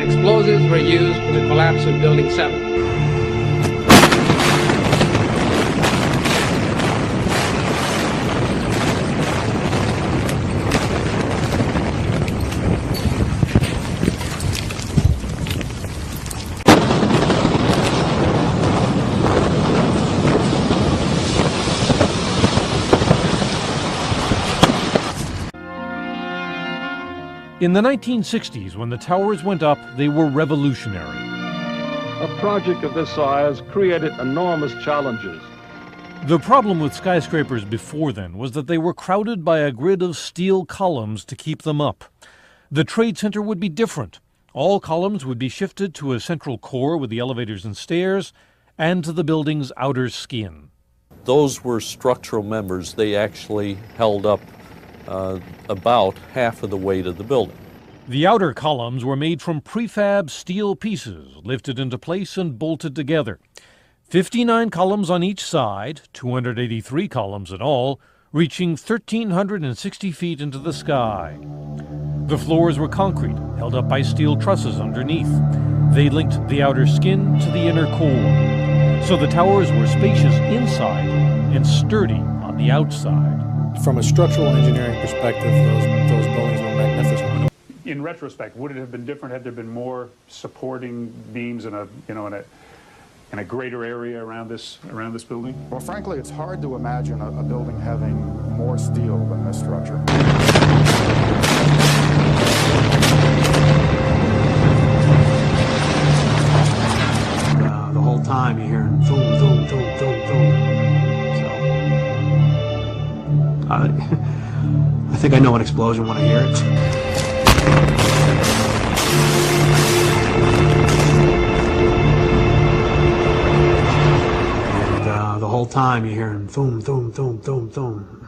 explosives were used in the collapse of Building 7. In the 1960s, when the towers went up, they were revolutionary. A project of this size created enormous challenges. The problem with skyscrapers before then was that they were crowded by a grid of steel columns to keep them up. The Trade Center would be different. All columns would be shifted to a central core with the elevators and stairs, and to the building's outer skin. Those were structural members. They actually held up about half of the weight of the building. The outer columns were made from prefab steel pieces, lifted into place and bolted together. 59 columns on each side, 283 columns in all, reaching 1,360 feet into the sky. The floors were concrete, held up by steel trusses underneath. They linked the outer skin to the inner core. So the towers were spacious inside and sturdy on the outside. From a structural engineering perspective, those buildings were magnificent. In retrospect, would it have been different had there been more supporting beams in a greater area around this building? Well, frankly, it's hard to imagine a building having more steel than this structure. The whole time you're hearing boom, boom, boom, boom, boom. I think I know an explosion when I hear it. And the whole time you're hearing boom, boom, boom, boom, boom.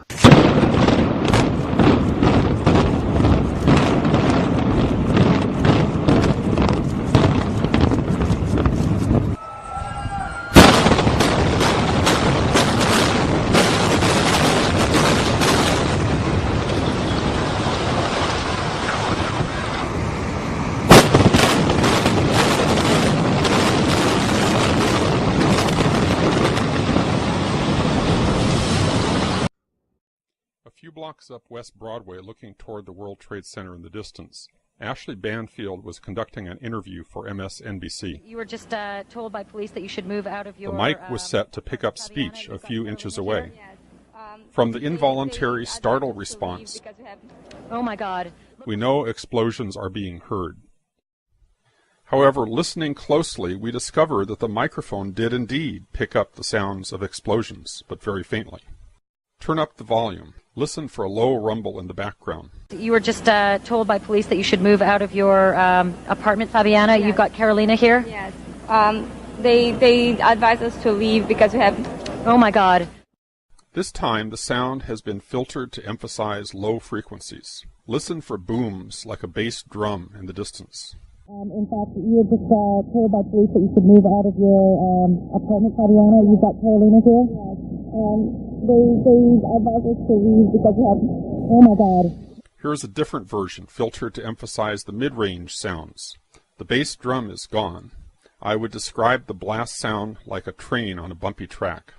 A few blocks up West Broadway, looking toward the World Trade Center in the distance, Ashley Banfield was conducting an interview for MSNBC. You were just told by police that you should move out of your... The mic was set to pick up speech a few inches away. From the involuntary startle response, oh my God, we know explosions are being heard. However, listening closely, we discover that the microphone did indeed pick up the sounds of explosions, but very faintly. Turn up the volume. Listen for a low rumble in the background. You were just told by police that you should move out of your apartment, Fabiana. Yes. You've got Carolina here? Yes. They advised us to leave because we have... Oh my God. This time the sound has been filtered to emphasize low frequencies. Listen for booms like a bass drum in the distance. In fact, you were just told by police that you should move out of your apartment, Fabiana. You've got Carolina here? Yes. They advised us to leave because we have... Oh my God. Here's a different version, filtered to emphasize the mid-range sounds. The bass drum is gone. I would describe the blast sound like a train on a bumpy track.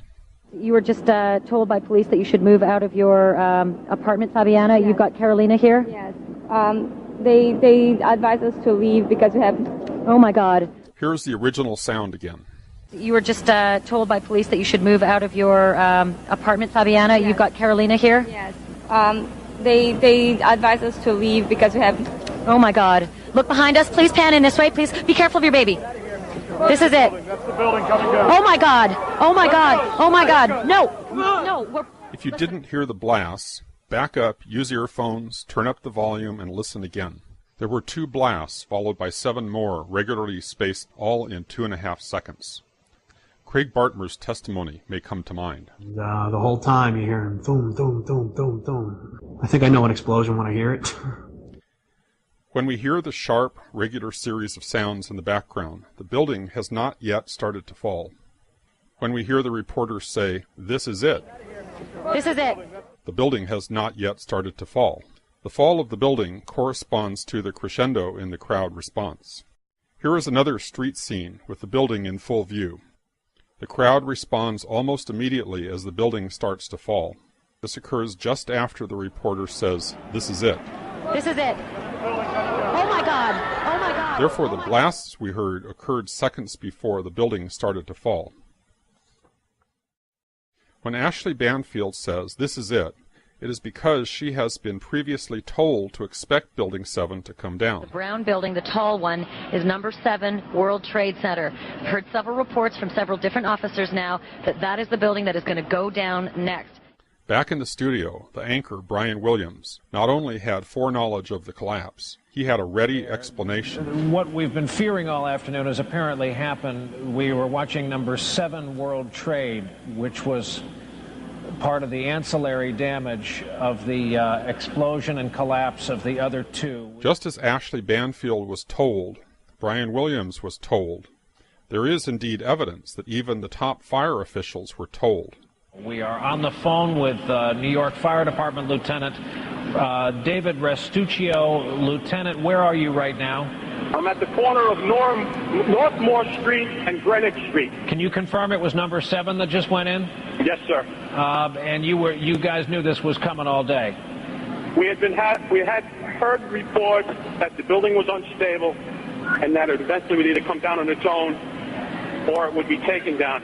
You were just told by police that you should move out of your apartment, Fabiana. Yes. You've got Carolina here? Yes. They advised us to leave because we have... Oh my God. Here's the original sound again. You were just told by police that you should move out of your apartment, Fabiana. Yes. You've got Carolina here? Yes. They advised us to leave because we have... Oh my God. Look behind us. Please pan in this way. Please be careful of your baby. This is it. That's the building coming down. Oh my God. Oh my God. Oh my God. No. No. If you didn't hear the blasts, back up, use earphones, turn up the volume, and listen again. There were 2 blasts, followed by 7 more, regularly spaced, all in 2.5 seconds. Craig Bartmer's testimony may come to mind. The whole time you're hearing boom, boom, boom, boom, boom. I think I know an explosion when I hear it. When we hear the sharp, regular series of sounds in the background, the building has not yet started to fall. When we hear the reporters say, "This is it," this is it, the building has not yet started to fall. The fall of the building corresponds to the crescendo in the crowd response. Here is another street scene with the building in full view. The crowd responds almost immediately as the building starts to fall. This occurs just after the reporter says, "This is it." This is it. Oh my God. Oh my God. Therefore, the blasts we heard occurred seconds before the building started to fall. When Ashley Banfield says, "This is it," it is because she has been previously told to expect Building 7 to come down. The brown building, the tall one, is number 7 World Trade Center. I've heard several reports from several different officers now that that is the building that is going to go down next. Back in the studio, the anchor, Brian Williams, not only had foreknowledge of the collapse, he had a ready explanation. What we've been fearing all afternoon has apparently happened. We were watching number 7 World Trade, which was part of the ancillary damage of the explosion and collapse of the other two. Just as Ashley Banfield was told, Brian Williams was told. There is indeed evidence that even the top fire officials were told. We are on the phone with New York Fire Department Lieutenant David Restuccio. Lieutenant, where are you right now? I'm at the corner of Northmore Street and Greenwich Street. Can you confirm it was number 7 that just went in? Yes, sir. And you guys knew this was coming all day? We had heard reports that the building was unstable and that it eventually would either come down on its own or it would be taken down.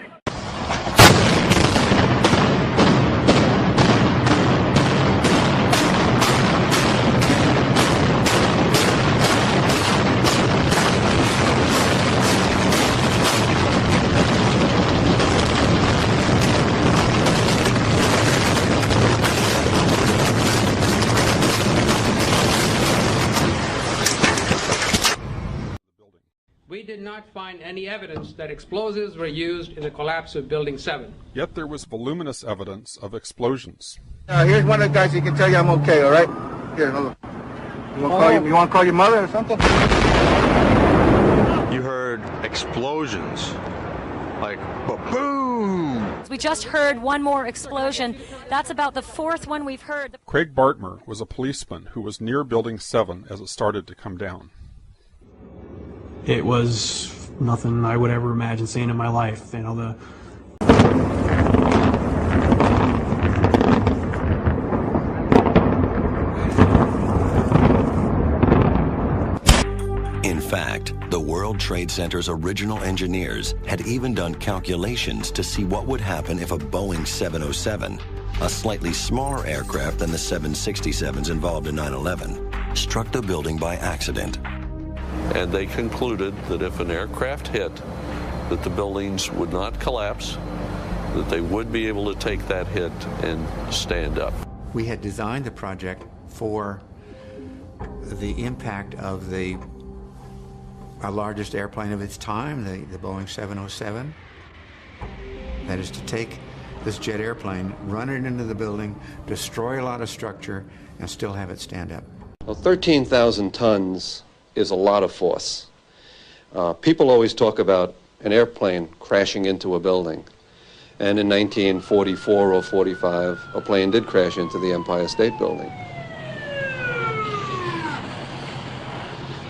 We did not find any evidence that explosives were used in the collapse of Building 7. Yet there was voluminous evidence of explosions. Here's one of the guys who can tell you I'm okay, all right? Here, hold on. You want to call your mother or something? You heard explosions, like boom. We just heard one more explosion. That's about the 4th one we've heard. Craig Bartmer was a policeman who was near Building 7 as it started to come down. It was nothing I would ever imagine seeing in my life. You know, In fact, the World Trade Center's original engineers had even done calculations to see what would happen if a Boeing 707, a slightly smaller aircraft than the 767s involved in 9/11, struck the building by accident. And they concluded that if an aircraft hit, that the buildings would not collapse, that they would be able to take that hit and stand up. We had designed the project for the impact of our largest airplane of its time, the Boeing 707. That is to take this jet airplane, run it into the building, destroy a lot of structure, and still have it stand up. Well, 13,000 tons is a lot of force. People always talk about an airplane crashing into a building. And in 1944 or 45, a plane did crash into the Empire State Building.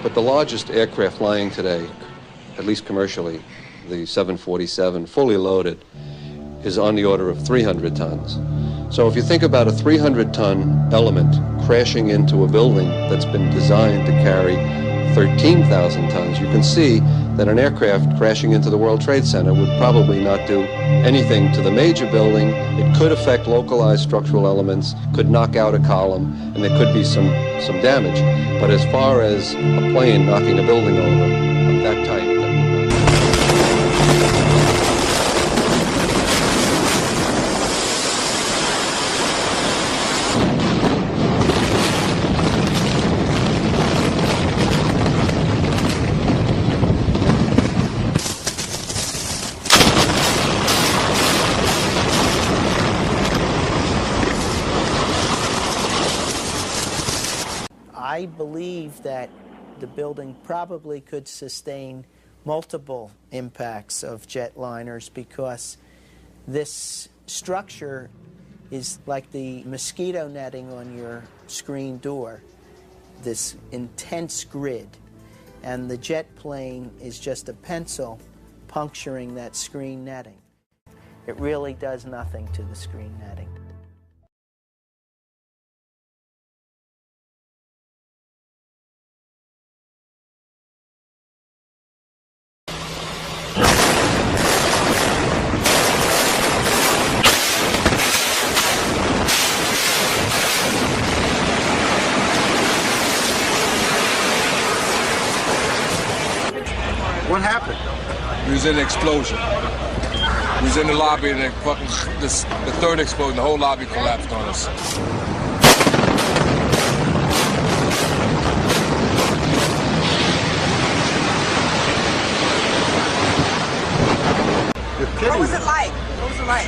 But the largest aircraft flying today, at least commercially, the 747, fully loaded, is on the order of 300 tons. So if you think about a 300-ton element crashing into a building that's been designed to carry 13,000 tons, you can see that an aircraft crashing into the World Trade Center would probably not do anything to the major building. It could affect localized structural elements, could knock out a column, and there could be some damage. But as far as a plane knocking a building over of that type, I believe that the building probably could sustain multiple impacts of jetliners because this structure is like the mosquito netting on your screen door, this intense grid. and the jet plane is just a pencil puncturing that screen netting. It really does nothing to the screen netting. What happened? We was in an explosion. We was in the lobby and the third explosion, the whole lobby collapsed on us. What was it like? What was it like?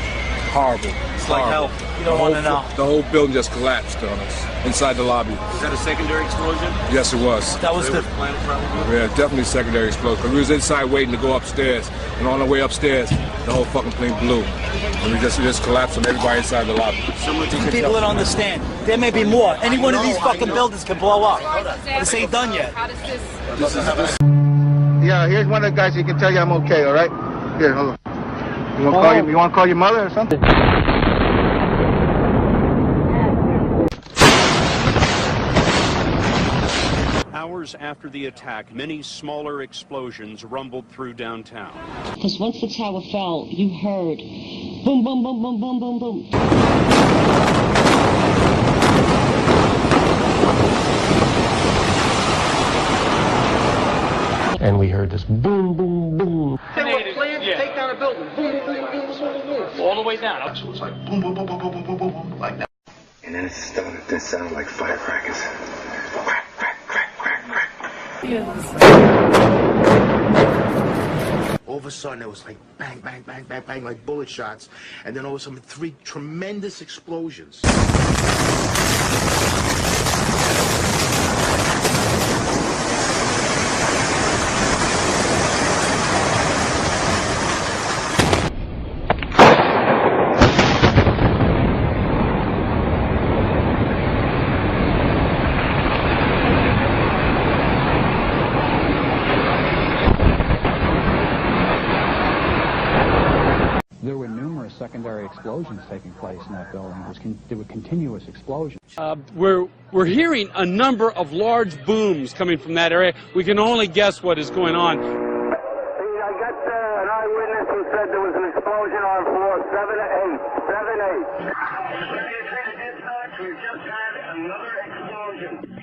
Horrible. It's like hell. You don't want to know. The whole building just collapsed on us inside the lobby. Was that a secondary explosion? Yes, it was. That was the... Yeah, definitely secondary explosion. We was inside waiting to go upstairs, and on the way upstairs, the whole fucking plane blew. And we just collapsed on everybody inside the lobby. People don't understand. There may be more. Any one of these fucking buildings can blow up. This ain't done yet. Yeah, here's one of the guys who can tell you I'm okay, all right? Here, hold on. You want to call your mother or something? Hours after the attack, many smaller explosions rumbled through downtown. Because once the tower fell, you heard boom, boom, boom, boom, boom, boom, boom. And we heard this boom, boom, boom. They were planning to take down a building. Boom, boom, boom, boom, boom, boom. All the way down. So it was like boom, boom, boom, boom, boom, boom, boom, boom, like that. And then it started to sound like firecrackers. Crack, crack, crack, crack, crack. All of a sudden, it was like bang, bang, bang, bang, bang, like bullet shots. And then all of a sudden, 3 tremendous explosions. There were numerous secondary explosions taking place in that building. There were continuous explosions. We're hearing a number of large booms coming from that area. We can only guess what is going on. I got an eyewitness who said there was an explosion on floor 7-8. 7-8. We just had another explosion.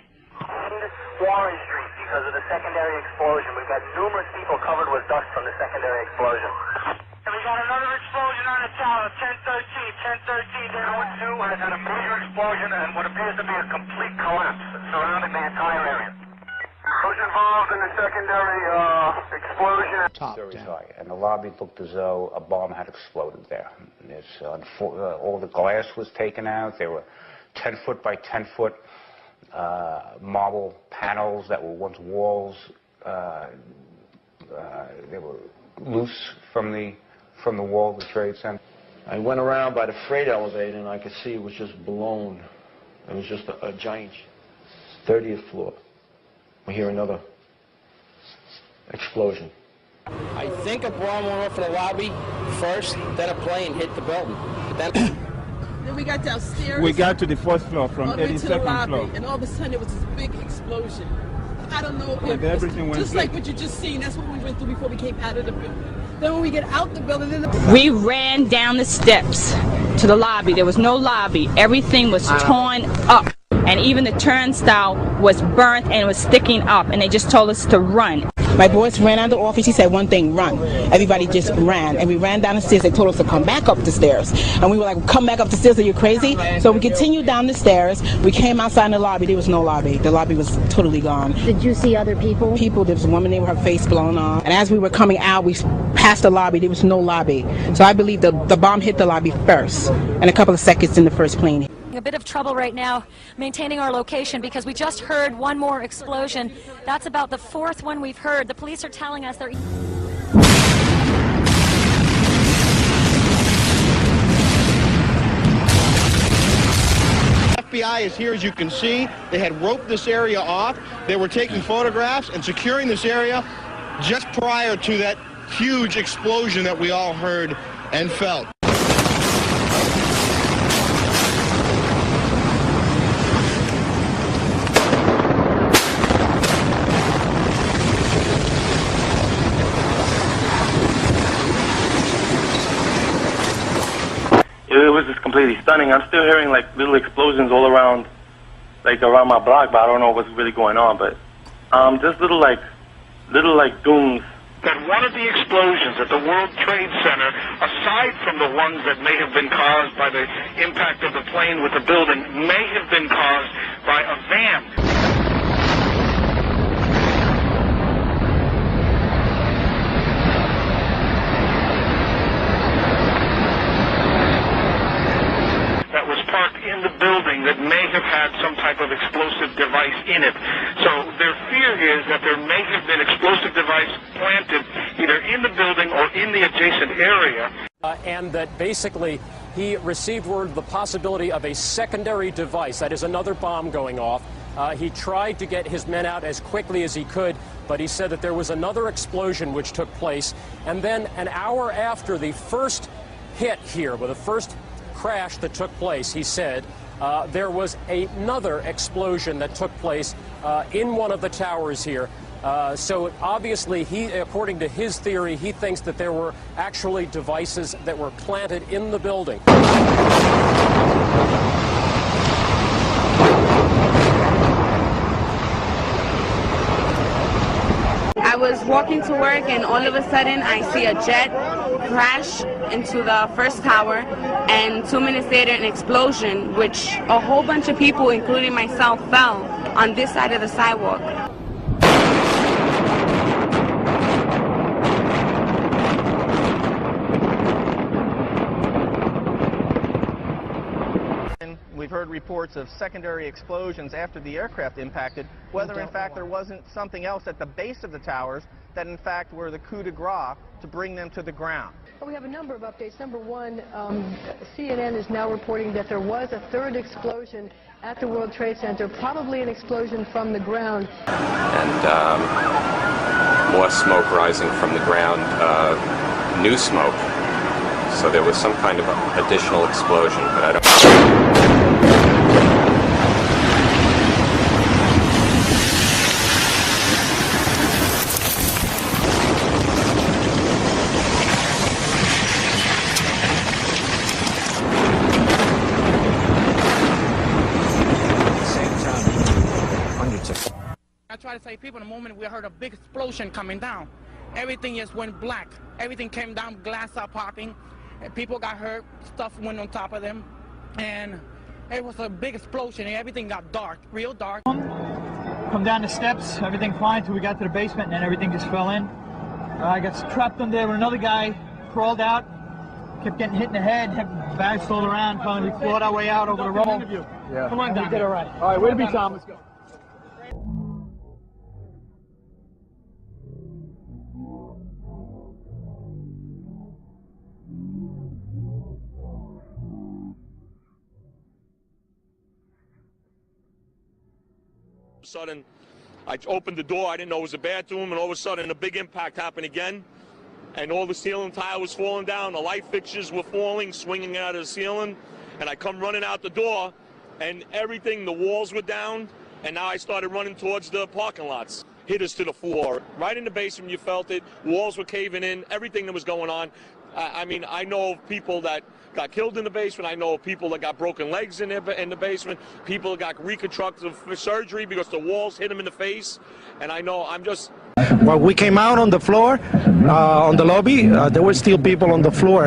Warren Street because of the secondary explosion. We've got numerous people covered with dust from the secondary explosion. And we got another explosion on the tower, 1013, down with 2, has had a major explosion and what appears to be a complete collapse surrounding the entire area. Who's involved in the secondary explosion? Very high, and the lobby looked as though a bomb had exploded there. All the glass was taken out. There were 10-foot by 10-foot marble panels that were once walls. They were loose from the wall of the Trade Center. I went around by the freight elevator and I could see it was just blown. It was just a giant 30th floor. We hear another explosion. I think a bomb went off in the lobby first, then a plane hit the building. Then we got downstairs. We got to the 4th floor from 82nd floor. And all of a sudden, it was this big explosion. I don't know if everything went just like what you just seen. That's what we went through before we came out of the building. Then when we get out the building, we ran down the steps to the lobby. There was no lobby. Everything was torn up. And even the turnstile was burnt and was sticking up. And they just told us to run. My boss ran out of the office. He said one thing, run. Everybody just ran. And we ran down the stairs. They told us to come back up the stairs. And we were like, come back up the stairs. Are you crazy? So we continued down the stairs. We came outside in the lobby. There was no lobby. The lobby was totally gone. Did you see other people? People. There was a woman there with her face blown off. And as we were coming out, we passed the lobby. There was no lobby. So I believe the bomb hit the lobby first. And a couple of seconds in the first plane. A bit of trouble right now maintaining our location because we just heard one more explosion. That's about the 4th one we've heard. The police are telling us they're... FBI sky is here, as you can see. They had roped this area off. They were taking photographs and securing this area just prior to that huge explosion that we all heard and felt. It was just completely stunning. I'm still hearing like little explosions all around, like around my block, but I don't know what's really going on. But just little dooms. That one of the explosions at the World Trade Center, aside from the ones that may have been caused by the impact of the plane with the building, may have been caused by a van. That was parked in the building that may have had some type of explosive device in it. So their fear is that there may have been explosive device planted either in the building or in the adjacent area. And that basically he received word of the possibility of a secondary device, that is another bomb going off. He tried to get his men out as quickly as he could, but he said that there was another explosion which took place. And then an hour after the first hit here, with the first crash that took place, he said, there was another explosion that took place in one of the towers here. So obviously, according to his theory, he thinks that there were actually devices that were planted in the building. I was walking to work and all of a sudden I see a jet crash into the first tower, and 2 minutes later an explosion, which a whole bunch of people, including myself, fell on this side of the sidewalk. We've heard reports of secondary explosions after the aircraft impacted, whether in fact there wasn't something else at the base of the towers that in fact were the coup de grace to bring them to the ground. Well, we have a number of updates. Number one, CNN is now reporting that there was a third explosion at the World Trade Center, probably an explosion from the ground. And more smoke rising from the ground, new smoke. So there was some kind of additional explosion, but I don't... I try to say people, the moment we heard a big explosion coming down, everything just went black. Everything came down, glass started popping, and people got hurt, stuff went on top of them, and it was a big explosion, and everything got dark, real dark. Come down the steps, everything fine until we got to the basement, and then everything just fell in. I got trapped in there with another guy, crawled out, kept getting hit in the head, had bags rolled around, finally clawed our way out over the roll. Yeah. Come on, Don. We did all right. All right, way to be, Tom. Let's go. Sudden, I opened the door, I didn't know it was a bathroom, and all of a sudden a big impact happened again, and all the ceiling tile was falling down, the light fixtures were falling, swinging out of the ceiling, and I come running out the door, and everything, the walls were down, and now I started running towards the parking lots. Hit us to the floor. Right in the basement, you felt it, walls were caving in, everything that was going on. I mean, I know of people that got killed in the basement. I know of people that got broken legs in the basement. People that got reconstructive surgery because the walls hit them in the face. And I know, I'm just... When we came out on the floor, on the lobby, there were still people on the floor,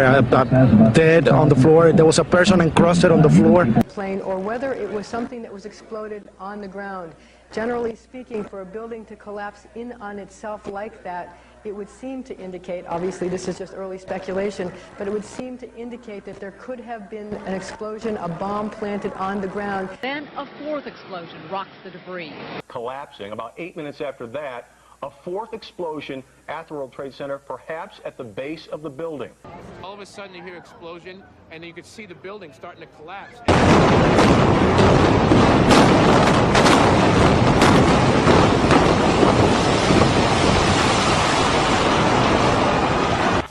dead on the floor. There was a person encrusted on the floor. Plane, or whether it was something that was exploded on the ground. Generally speaking, for a building to collapse in on itself like that, it would seem to indicate, obviously this is just early speculation, but it would seem to indicate that there could have been an explosion, a bomb planted on the ground. Then a fourth explosion rocks the debris. Collapsing. About 8 minutes after that, a fourth explosion at the World Trade Center, perhaps at the base of the building. All of a sudden you hear explosion, and you could see the building starting to collapse.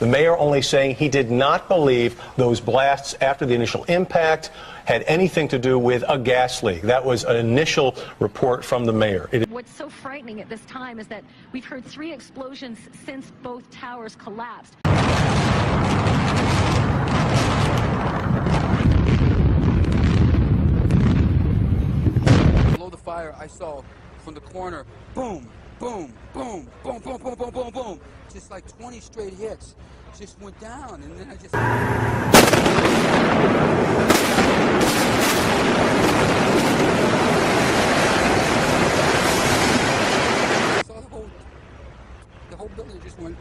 The mayor only saying he did not believe those blasts after the initial impact had anything to do with a gas leak. That was an initial report from the mayor. What's so frightening at this time is that we've heard 3 explosions since both towers collapsed. Below the fire, I saw from the corner, boom, boom, boom, boom, boom, boom, boom, boom, boom. Just like 20 straight hits. Just went down, and then I just... The whole building just went,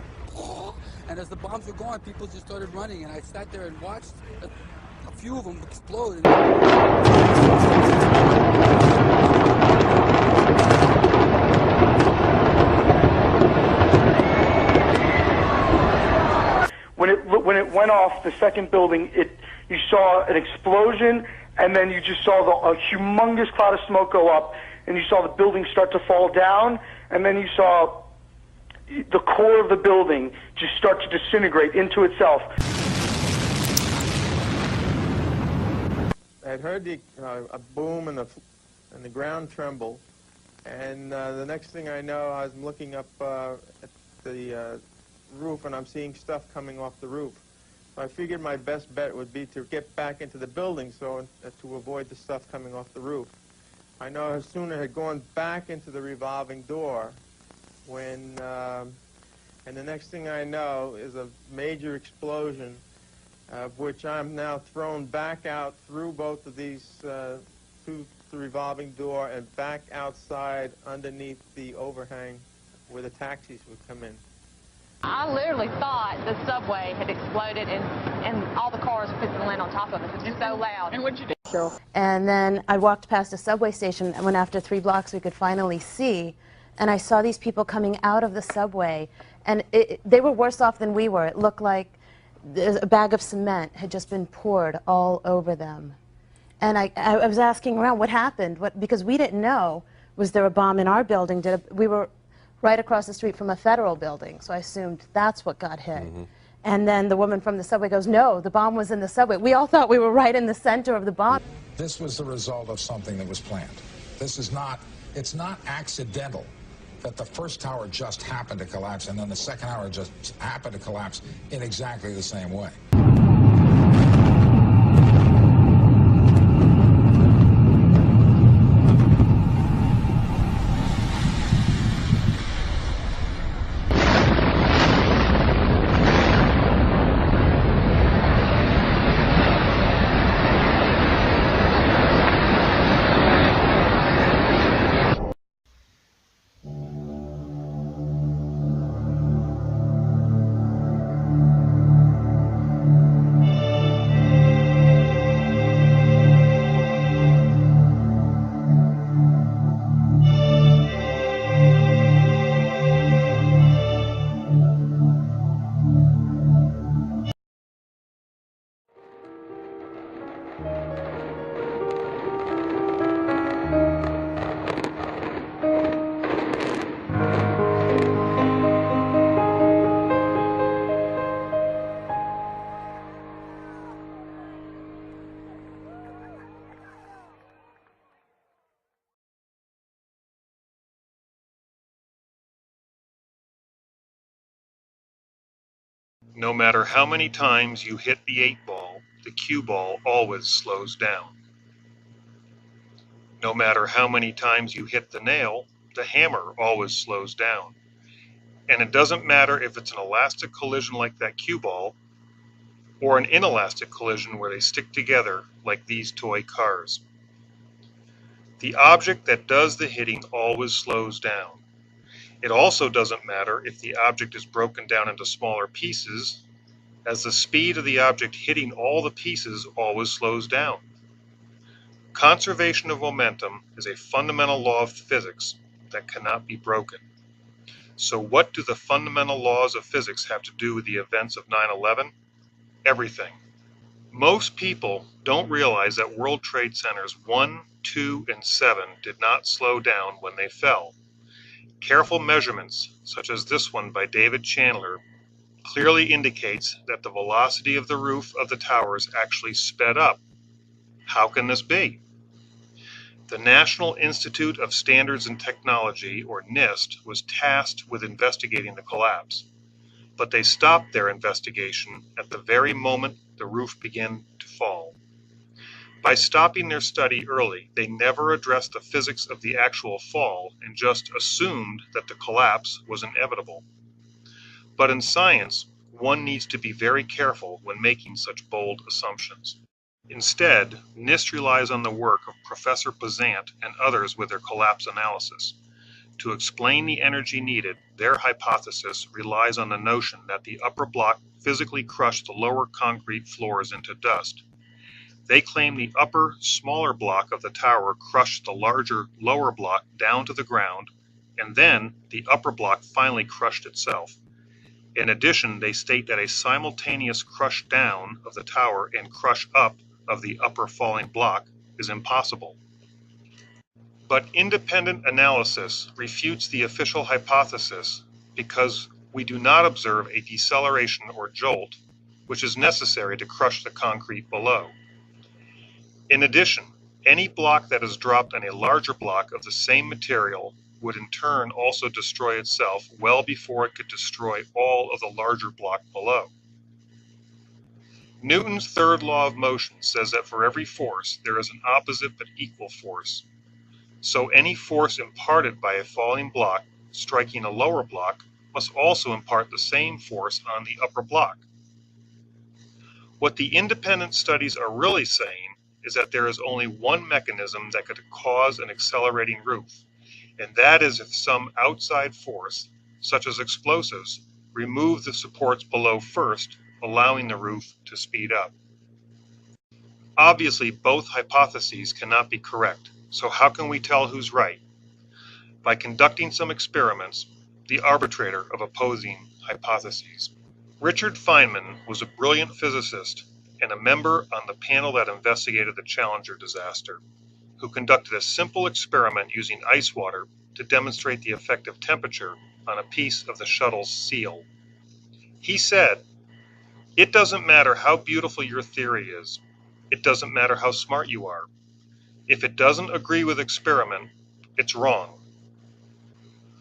and as the bombs were going, people just started running, and I sat there and watched a few of them explode. When it went off, the second building, you saw an explosion, and then you just saw a humongous cloud of smoke go up, and you saw the building start to fall down, and then you saw the core of the building just start to disintegrate into itself. I had heard a boom and the ground tremble, and the next thing I know, I was looking up at the roof, and I'm seeing stuff coming off the roof. So I figured my best bet would be to get back into the building so to avoid the stuff coming off the roof. I know as soon as I had gone back into the revolving door, when and the next thing I know is a major explosion, of which I'm now thrown back out through both of these through the revolving door and back outside underneath the overhang where the taxis would come in. I literally thought the subway had exploded and all the cars were putting the land on top of us. It was just so loud. And what'd you do? And then I walked past a subway station, and when after 3 blocks we could finally see, and I saw these people coming out of the subway, and they were worse off than we were. It looked like a bag of cement had just been poured all over them. And I was asking around what happened, because we didn't know, was there a bomb in our building? We were right across the street from a federal building, so I assumed that's what got hit. Mm-hmm. And then the woman from the subway goes, no, the bomb was in the subway. We all thought we were right in the center of the bomb. This was the result of something that was planned. This is not, it's not accidental that the first tower just happened to collapse and then the second tower just happened to collapse in exactly the same way. No matter how many times you hit the 8 ball, the cue ball always slows down. No matter how many times you hit the nail, the hammer always slows down. And it doesn't matter if it's an elastic collision like that cue ball, or an inelastic collision where they stick together like these toy cars. The object that does the hitting always slows down. It also doesn't matter if the object is broken down into smaller pieces, as the speed of the object hitting all the pieces always slows down. Conservation of momentum is a fundamental law of physics that cannot be broken. So what do the fundamental laws of physics have to do with the events of 9/11? Everything. Most people don't realize that World Trade Centers 1, 2, and 7 did not slow down when they fell. Careful measurements, such as this one by David Chandler, clearly indicates that the velocity of the roof of the towers actually sped up. How can this be? The National Institute of Standards and Technology, or NIST, was tasked with investigating the collapse, but they stopped their investigation at the very moment the roof began to fall. By stopping their study early, they never addressed the physics of the actual fall and just assumed that the collapse was inevitable. But in science, one needs to be very careful when making such bold assumptions. Instead, NIST relies on the work of Professor Bazant and others with their collapse analysis. To explain the energy needed, their hypothesis relies on the notion that the upper block physically crushed the lower concrete floors into dust. They claim the upper, smaller block of the tower crushed the larger, lower block down to the ground, and then the upper block finally crushed itself. In addition, they state that a simultaneous crush down of the tower and crush up of the upper falling block is impossible. But independent analysis refutes the official hypothesis because we do not observe a deceleration or jolt, which is necessary to crush the concrete below. In addition, any block that is dropped on a larger block of the same material would in turn also destroy itself well before it could destroy all of the larger block below. Newton's third law of motion says that for every force there is an opposite but equal force. So any force imparted by a falling block striking a lower block must also impart the same force on the upper block. What the independent studies are really saying is that there is only one mechanism that could cause an accelerating roof, and that is if some outside force, such as explosives, remove the supports below first, allowing the roof to speed up. Obviously, both hypotheses cannot be correct, so how can we tell who's right? By conducting some experiments, the arbitrator of opposing hypotheses. Richard Feynman was a brilliant physicist and a member on the panel that investigated the Challenger disaster, who conducted a simple experiment using ice water to demonstrate the effect of temperature on a piece of the shuttle's seal. He said, "It doesn't matter how beautiful your theory is. It doesn't matter how smart you are. If it doesn't agree with experiment, it's wrong."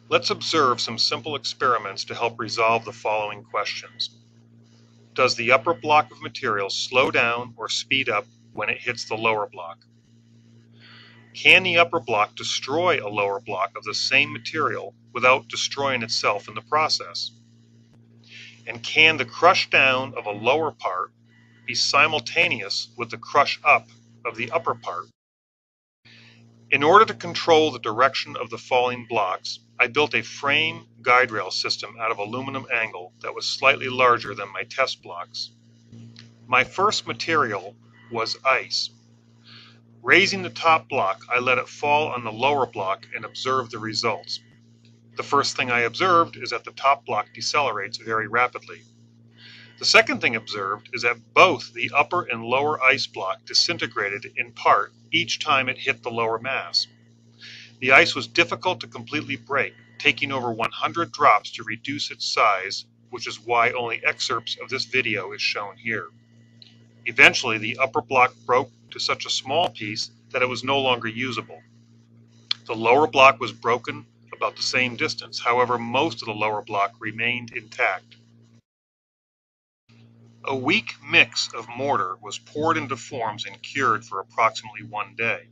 Let's observe some simple experiments to help resolve the following questions. Does the upper block of material slow down or speed up when it hits the lower block? Can the upper block destroy a lower block of the same material without destroying itself in the process? And can the crush down of a lower part be simultaneous with the crush up of the upper part? In order to control the direction of the falling blocks, I built a frame guide rail system out of aluminum angle that was slightly larger than my test blocks. My first material was ice. Raising the top block, I let it fall on the lower block and observed the results. The first thing I observed is that the top block decelerates very rapidly. The second thing observed is that both the upper and lower ice block disintegrated in part each time it hit the lower mass. The ice was difficult to completely break, taking over 100 drops to reduce its size, which is why only excerpts of this video is shown here. Eventually, the upper block broke to such a small piece that it was no longer usable. The lower block was broken about the same distance, however, most of the lower block remained intact. A weak mix of mortar was poured into forms and cured for approximately 1 day.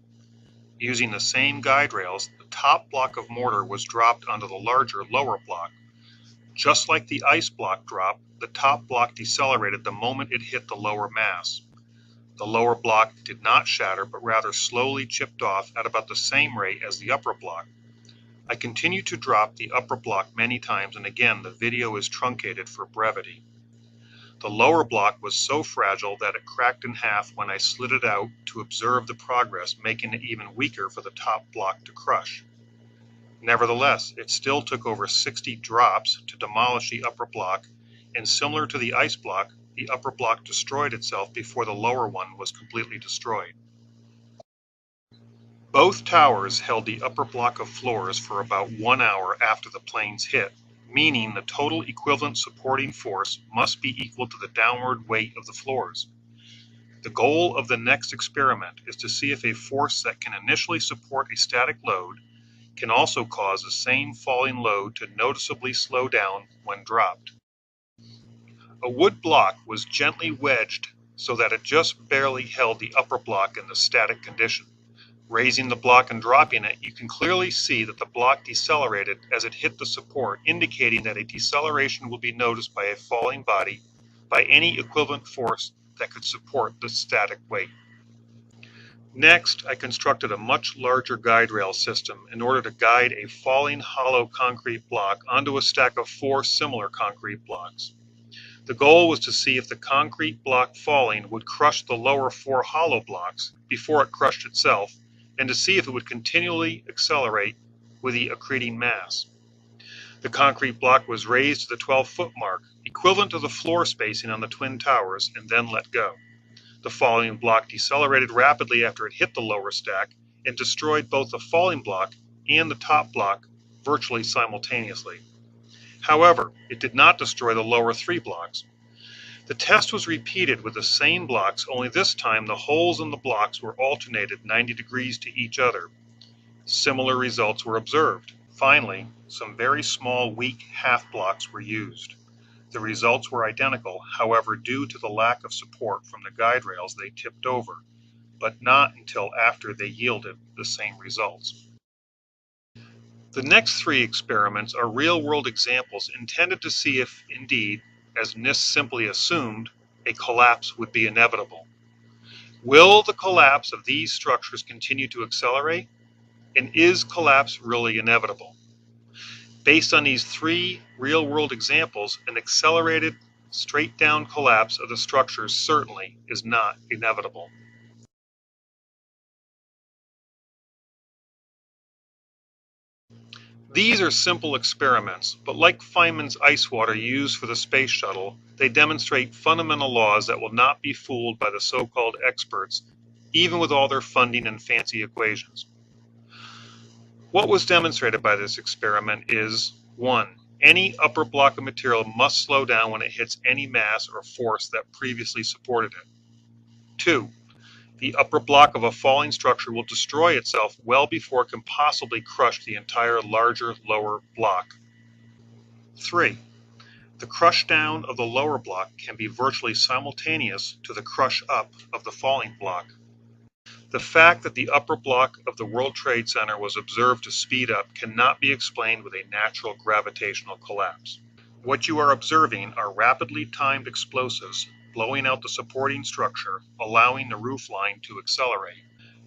Using the same guide rails, the top block of mortar was dropped onto the larger lower block. Just like the ice block drop, the top block decelerated the moment it hit the lower mass. The lower block did not shatter, but rather slowly chipped off at about the same rate as the upper block. I continued to drop the upper block many times, and again, the video is truncated for brevity. The lower block was so fragile that it cracked in half when I slid it out to observe the progress, making it even weaker for the top block to crush. Nevertheless, it still took over 60 drops to demolish the upper block, and similar to the ice block, the upper block destroyed itself before the lower one was completely destroyed. Both towers held the upper block of floors for about 1 hour after the planes hit, meaning the total equivalent supporting force must be equal to the downward weight of the floors. The goal of the next experiment is to see if a force that can initially support a static load can also cause the same falling load to noticeably slow down when dropped. A wood block was gently wedged so that it just barely held the upper block in the static condition. Raising the block and dropping it, you can clearly see that the block decelerated as it hit the support, indicating that a deceleration will be noticed by a falling body by any equivalent force that could support the static weight. Next, I constructed a much larger guide rail system in order to guide a falling hollow concrete block onto a stack of 4 similar concrete blocks. The goal was to see if the concrete block falling would crush the lower 4 hollow blocks before it crushed itself, and to see if it would continually accelerate with the accreting mass. The concrete block was raised to the 12-foot mark, equivalent to the floor spacing on the twin towers, and then let go. The falling block decelerated rapidly after it hit the lower stack and destroyed both the falling block and the top block virtually simultaneously. However, it did not destroy the lower 3 blocks. The test was repeated with the same blocks, only this time the holes in the blocks were alternated 90 degrees to each other. Similar results were observed. Finally, some very small, weak half blocks were used. The results were identical, however, due to the lack of support from the guide rails they tipped over, but not until after they yielded the same results. The next 3 experiments are real-world examples intended to see if, indeed, as NIST simply assumed, a collapse would be inevitable. Will the collapse of these structures continue to accelerate? And is collapse really inevitable? Based on these 3 real-world examples, an accelerated, straight-down collapse of the structures certainly is not inevitable. These are simple experiments, but like Feynman's ice water used for the space shuttle, they demonstrate fundamental laws that will not be fooled by the so-called experts, even with all their funding and fancy equations. What was demonstrated by this experiment is, 1. Any upper block of material must slow down when it hits any mass or force that previously supported it. 2. The upper block of a falling structure will destroy itself well before it can possibly crush the entire larger lower block. 3. The crush down of the lower block can be virtually simultaneous to the crush up of the falling block. The fact that the upper block of the World Trade Center was observed to speed up cannot be explained with a natural gravitational collapse. What you are observing are rapidly timed explosives blowing out the supporting structure, allowing the roof line to accelerate.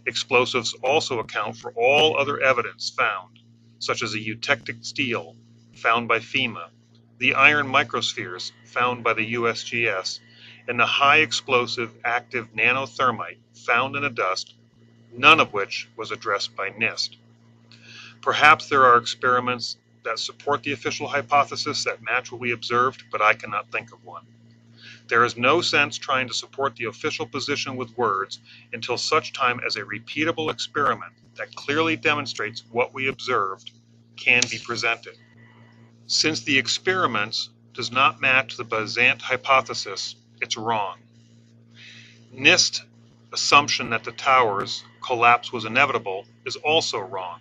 Explosives also account for all other evidence found, such as the eutectic steel found by FEMA, the iron microspheres found by the USGS, and the high explosive active nanothermite found in the dust, none of which was addressed by NIST. Perhaps there are experiments that support the official hypothesis that match what we observed, but I cannot think of one. There is no sense trying to support the official position with words until such time as a repeatable experiment that clearly demonstrates what we observed can be presented. Since the experiments does not match the Bazant hypothesis, it's wrong. NIST's assumption that the towers collapse was inevitable is also wrong.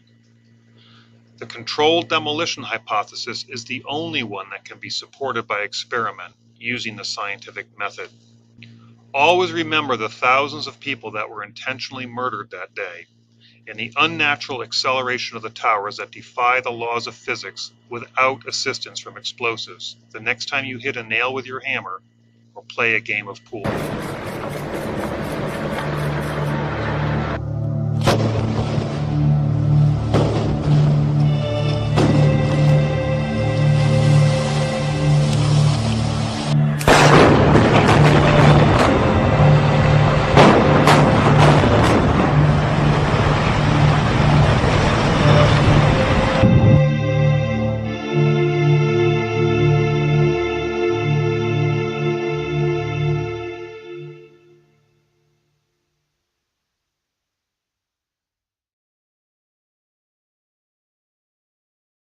The controlled demolition hypothesis is the only one that can be supported by experiment using the scientific method. Always remember the thousands of people that were intentionally murdered that day, and the unnatural acceleration of the towers that defy the laws of physics without assistance from explosives the next time you hit a nail with your hammer or play a game of pool.